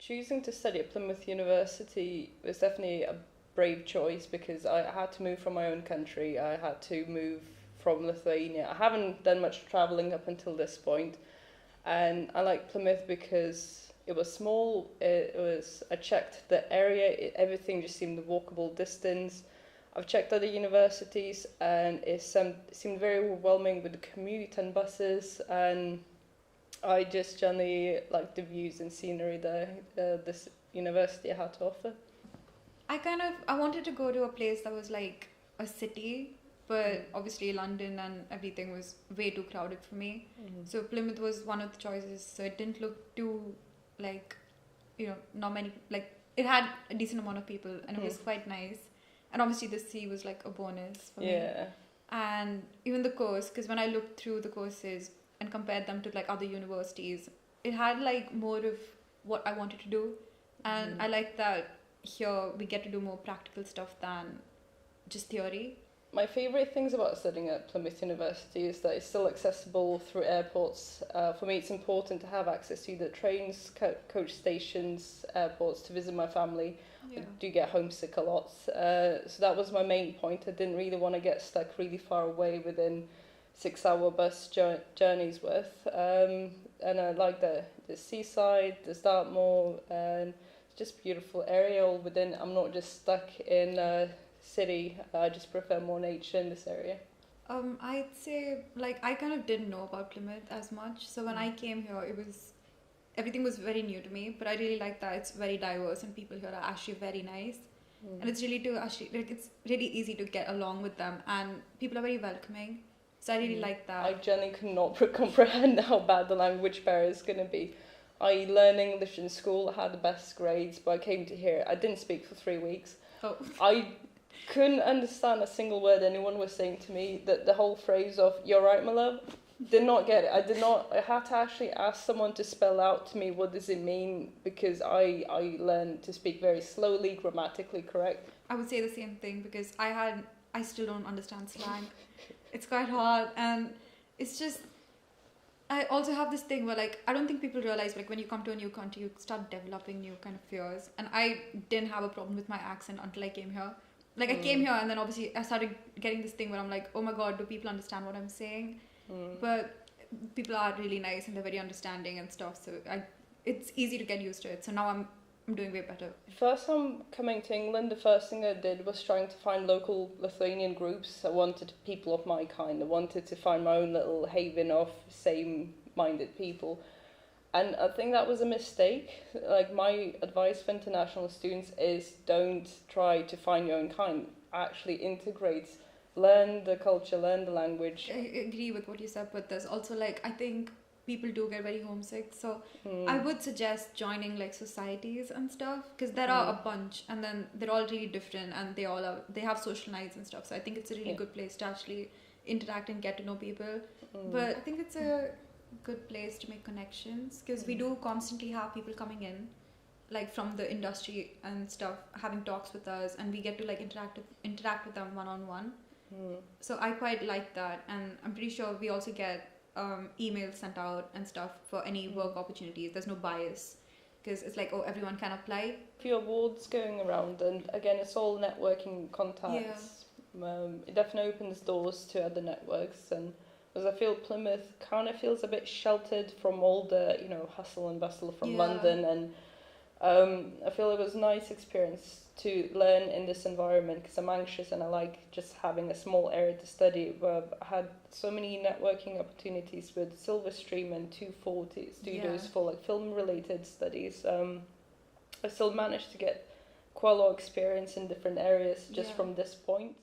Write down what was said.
Choosing to study at Plymouth University was definitely a brave choice because I had to move from my own country. I had to move from Lithuania. I haven't done much traveling up until this point, and I like Plymouth because it was small. I checked the area. Everything just seemed a walkable distance. I've checked other universities, and it seemed very overwhelming with the commute and buses, and I just generally like the views and scenery that this university had to offer. I wanted to go to a place that was like a city, but obviously London and everything was way too crowded for me. So Plymouth was one of the choices. So it didn't look too like, not many, like it had a decent amount of people and it was quite nice. And obviously the sea was like a bonus for me. Yeah. And even the course, because when I looked through the courses and compared them to like other universities, it had like more of what I wanted to do. And I like that here we get to do more practical stuff than just theory. My favourite things about studying at Plymouth University is that it's still accessible through airports. For me, it's important to have access to the trains, coach stations, airports to visit my family. I do get homesick a lot. So that was my main point. I didn't really want to get stuck really far away within 6-hour bus journeys worth. And I like the seaside, the Dartmoor, and it's just beautiful area all within. I'm not just stuck in city. I just prefer more nature in this area. I'd say like I kind of didn't know about Plymouth as much. So when I came here, everything was very new to me. But I really like that it's very diverse and people here are actually very nice. And it's it's really easy to get along with them and people are very welcoming. So I really like that. I generally could not comprehend how bad the language barrier is going to be. I learned English in school, I had the best grades, but I came to here. I didn't speak for 3 weeks. Oh. I couldn't understand a single word anyone was saying to me. That the whole phrase of "you're right, my love," did not get it. I had to actually ask someone to spell out to me what does it mean, because I learned to speak very slowly, grammatically correct. I would say the same thing because I still don't understand slang. It's quite hard, and it's just I also have this thing where like I don't think people realize like when you come to a new country you start developing new kind of fears, and I didn't have a problem with my accent until I came here. Like I came here and then obviously I started getting this thing where I'm like, oh my god, do people understand what I'm saying? But people are really nice and they're very understanding and stuff, so it's easy to get used to it. So now I'm doing way better. First time coming to England, the first thing I did was trying to find local Lithuanian groups. I wanted people of my kind. I wanted to find my own little haven of same-minded people. And I think that was a mistake. Like, my advice for international students is don't try to find your own kind. Actually integrate, learn the culture, learn the language. I agree with what you said, but there's also like, I think people do get very homesick. So I would suggest joining like societies and stuff, because there are a bunch and then they're all really different and they have social nights and stuff. So I think it's a really good place to actually interact and get to know people. But I think it's a good place to make connections, because we do constantly have people coming in like from the industry and stuff having talks with us, and we get to like interact with them one-on-one. So I quite like that, and I'm pretty sure we also get emails sent out and stuff for any work opportunities. There's no bias because it's like, oh, everyone can apply. A few awards going around, and again it's all networking contacts. It definitely opens doors to other networks, and because I feel Plymouth kind of feels a bit sheltered from all the, hustle and bustle from London, and I feel it was a nice experience to learn in this environment, because I'm anxious and I like just having a small area to study. Where I had so many networking opportunities with Silverstream and 240 studios for like film related studies. I still managed to get quite a lot of experience in different areas just from this point.